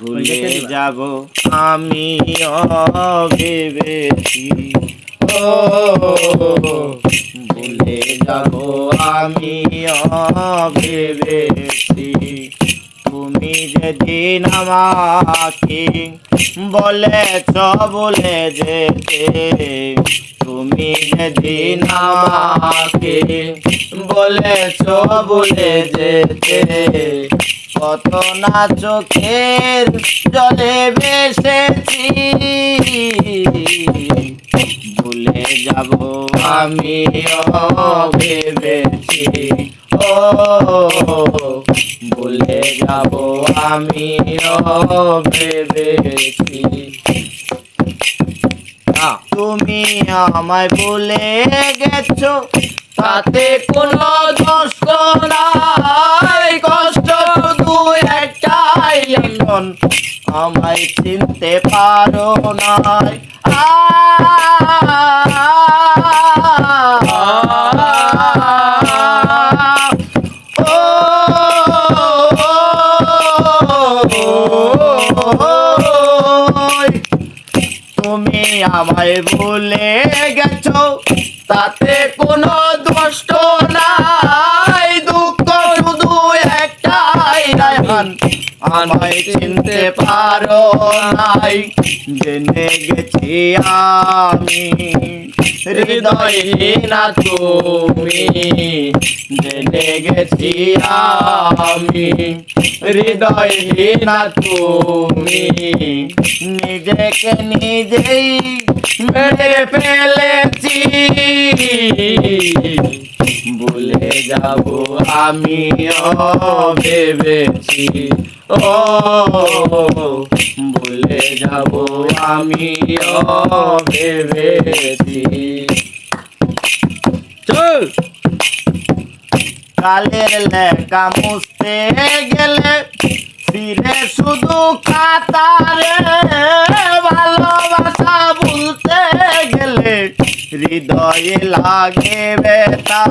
ভুলে যাব আমি ভেবেছি, ও ভুলে যাব আমি ভেবেছি। তুমি যেদিন আমাকে বলেছ বলে যেতে, তুমি যেদিন আমাকে বলেছ বলে যেতে, কত না চোখের জলে ভেসেছি। ভুলে যাব আমি ভেবেছি, ও ভুলে যাব আমি ভেবেছি। তুমি আমায় ভুলে গেছো, তাতে কোনো দোষ নাই, কষ্ট শুধু একটাই, এখন আমায় চিনতে পারো নাই। তুমি আমায় ভুলে গেছো, তাতে কোনো দোষ নাই, দুঃখ শুধু একটাই, রায়হান আমায় চিনতে পারো নাই। জেনে গেছি আমি হৃদয়হীনা তুমি, জেনে গেছি আমি হৃদয়হীনা তুমি, নিজেকে নিজেই মেরে ফেলেছি। ভুলে যাব আমি ভেবেছি, ও ভুলে যাব আমি ভেবেছি। চল কালের লেখা মুছতে গেলে ফিরে শুধু কাতারে, ভালোবাসা ভুলতে গেলে হৃদয়ে লাগে ব্যথা।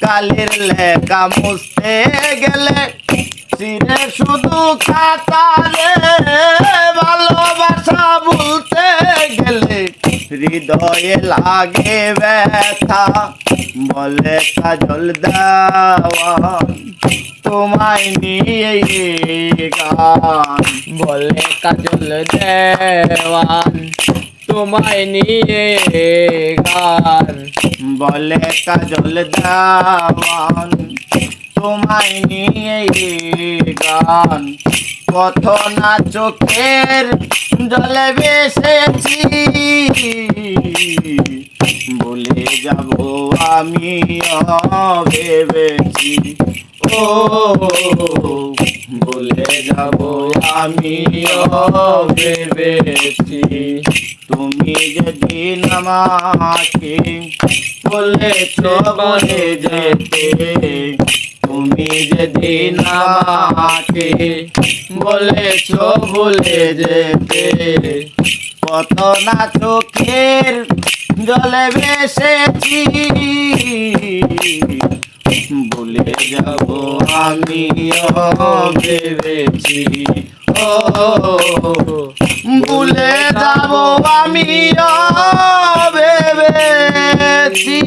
কালের লেখা মুছতে গেলে ফিরে শুধু খাতারে, ভালোবাসা ভুলতে গেলে হৃদয়ে লাগে ব্যথা। বলে কাজল দেওয়ান তোমায় নিয়ে গান, বলে কাজল দেওয়ান তোমায় নিয়ে গান, বলে কাজল দেওয়ান তোমায় নিয়ে গান। কত না চোখের জলে ভেসেছি, ভুলে যাব আমি ভেবেছি, ও ভুলে যাব আমি ভেবেছি। তুমি যেদিন আমাকে বলেছ বলে যেতে, তুমি যেদিন আমাকে বলেছ বলে যেতে, কত না চোখের জলে ভেসেছি। ভুলে যাব আমি ভেবেছি, ও ভুলে যাব আমি ভেবেছি।